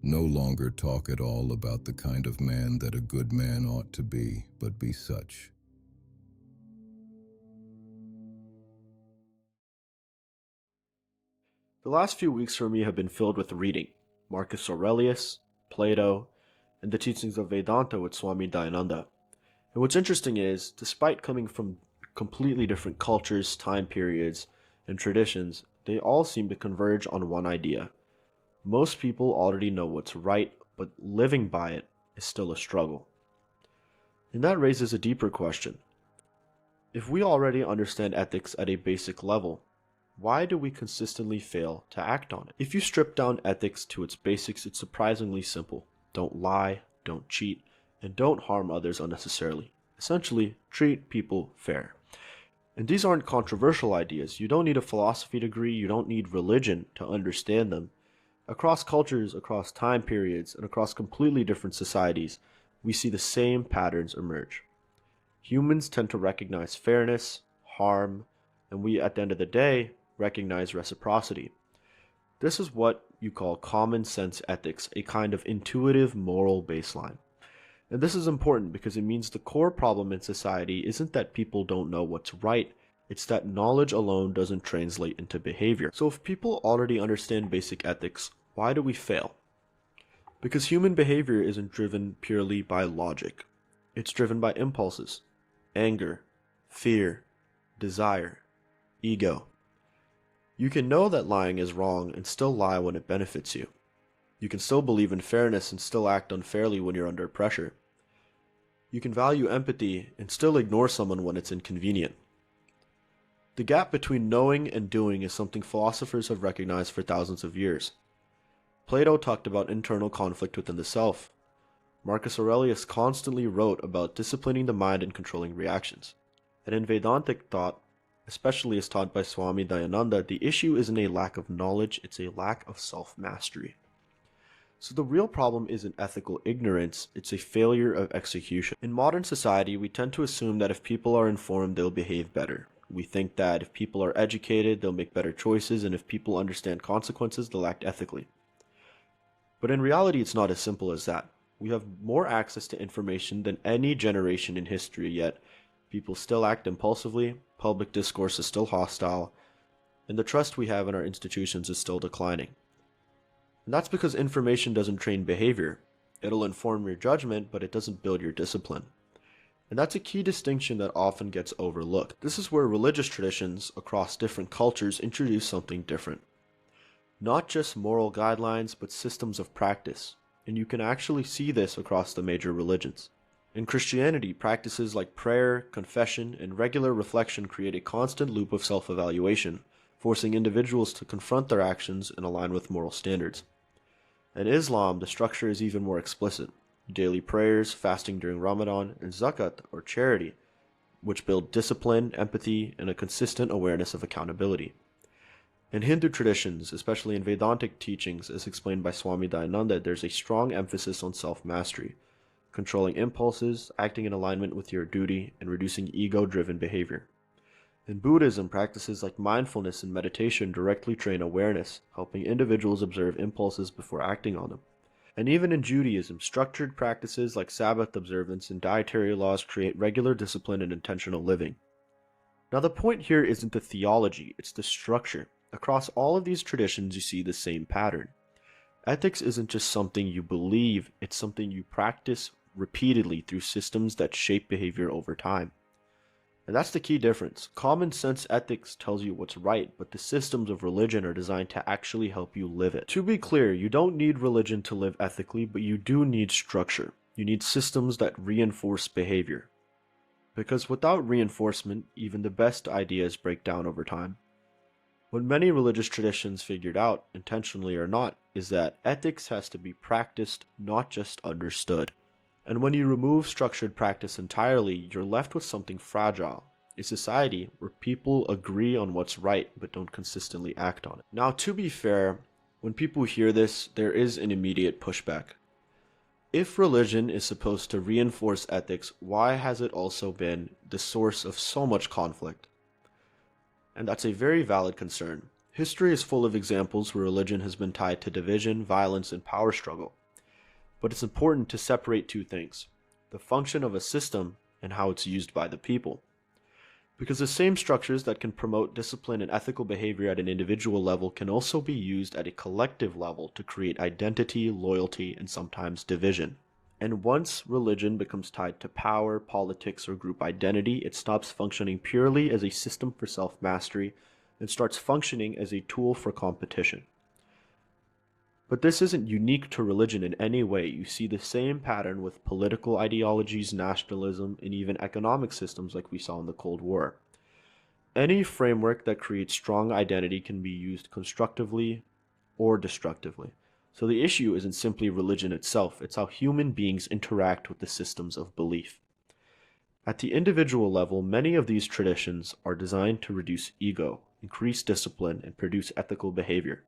No longer talk at all about the kind of man that a good man ought to be, but be such. The last few weeks for me have been filled with reading Marcus Aurelius, Plato, and the teachings of Vedanta with Swami Dayananda. And what's interesting is, despite coming from completely different cultures, time periods, and traditions, they all seem to converge on one idea. Most people already know what's right, but living by it is still a struggle. And that raises a deeper question. If we already understand ethics at a basic level, why do we consistently fail to act on it? If you strip down ethics to its basics, it's surprisingly simple. Don't lie, don't cheat, and don't harm others unnecessarily. Essentially, treat people fair. And these aren't controversial ideas. You don't need a philosophy degree, you don't need religion to understand them. Across cultures, across time periods, and across completely different societies, we see the same patterns emerge. Humans tend to recognize fairness, harm, and we, at the end of the day, recognize reciprocity. This is what you call common sense ethics, a kind of intuitive moral baseline. And this is important because it means the core problem in society isn't that people don't know what's right, it's that knowledge alone doesn't translate into behavior. So if people already understand basic ethics, why do we fail? Because human behavior isn't driven purely by logic. It's driven by impulses, anger, fear, desire, ego. You can know that lying is wrong and still lie when it benefits you. You can still believe in fairness and still act unfairly when you're under pressure. You can value empathy and still ignore someone when it's inconvenient. The gap between knowing and doing is something philosophers have recognized for thousands of years. Plato talked about internal conflict within the self. Marcus Aurelius constantly wrote about disciplining the mind and controlling reactions. And in Vedantic thought, especially as taught by Swami Dayananda, the issue isn't a lack of knowledge, it's a lack of self-mastery. So the real problem isn't ethical ignorance, it's a failure of execution. In modern society, we tend to assume that if people are informed, they'll behave better. We think that if people are educated, they'll make better choices, and if people understand consequences, they'll act ethically. But in reality, it's not as simple as that. We have more access to information than any generation in history, yet people still act impulsively, public discourse is still hostile, and the trust we have in our institutions is still declining. And that's because information doesn't train behavior. It'll inform your judgment, but it doesn't build your discipline. And that's a key distinction that often gets overlooked. This is where religious traditions across different cultures introduce something different. Not just moral guidelines, but systems of practice. And you can actually see this across the major religions. In Christianity, practices like prayer, confession, and regular reflection create a constant loop of self-evaluation, forcing individuals to confront their actions and align with moral standards. In Islam, the structure is even more explicit. Daily prayers, fasting during Ramadan, and zakat, or charity, which build discipline, empathy, and a consistent awareness of accountability. In Hindu traditions, especially in Vedantic teachings as explained by Swami Dayananda, there's a strong emphasis on self-mastery, controlling impulses, acting in alignment with your duty, and reducing ego-driven behavior. In Buddhism, practices like mindfulness and meditation directly train awareness, helping individuals observe impulses before acting on them. And even in Judaism, structured practices like Sabbath observance and dietary laws create regular discipline and intentional living. Now the point here isn't the theology, it's the structure. Across all of these traditions, you see the same pattern. Ethics isn't just something you believe, it's something you practice repeatedly through systems that shape behavior over time. And that's the key difference. Common sense ethics tells you what's right, but the systems of religion are designed to actually help you live it. To be clear, you don't need religion to live ethically, but you do need structure. You need systems that reinforce behavior. Because without reinforcement, even the best ideas break down over time. What many religious traditions figured out, intentionally or not, is that ethics has to be practiced, not just understood. And when you remove structured practice entirely, you're left with something fragile, a society where people agree on what's right but don't consistently act on it. Now, to be fair, when people hear this, there is an immediate pushback. If religion is supposed to reinforce ethics, why has it also been the source of so much conflict? And that's a very valid concern. History is full of examples where religion has been tied to division, violence, and power struggle. But it's important to separate two things: the function of a system and how it's used by the people. Because the same structures that can promote discipline and ethical behavior at an individual level can also be used at a collective level to create identity, loyalty, and sometimes division. And once religion becomes tied to power, politics, or group identity, it stops functioning purely as a system for self-mastery and starts functioning as a tool for competition. But this isn't unique to religion in any way. You see the same pattern with political ideologies, nationalism, and even economic systems like we saw in the Cold War. Any framework that creates strong identity can be used constructively or destructively. So the issue isn't simply religion itself, it's how human beings interact with the systems of belief. At the individual level, many of these traditions are designed to reduce ego, increase discipline, and produce ethical behavior.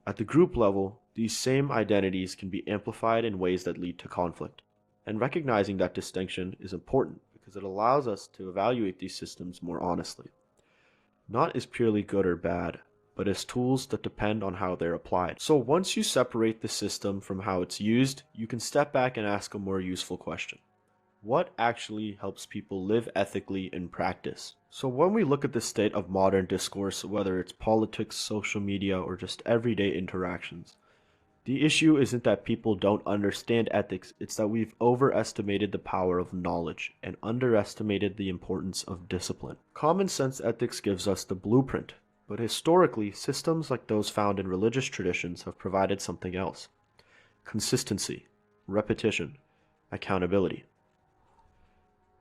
At the group level, these same identities can be amplified in ways that lead to conflict. And recognizing that distinction is important because it allows us to evaluate these systems more honestly. Not as purely good or bad, but as tools that depend on how they're applied. So once you separate the system from how it's used, you can step back and ask a more useful question. What actually helps people live ethically in practice? So when we look at the state of modern discourse, whether it's politics, social media, or just everyday interactions, the issue isn't that people don't understand ethics, it's that we've overestimated the power of knowledge and underestimated the importance of discipline. Common sense ethics gives us the blueprint, but historically, systems like those found in religious traditions have provided something else: consistency, repetition, accountability.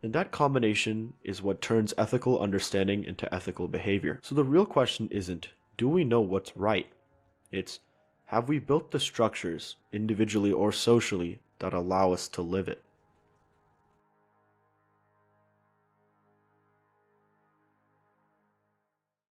And that combination is what turns ethical understanding into ethical behavior. So the real question isn't, do we know what's right? It's, have we built the structures, individually or socially, that allow us to live it?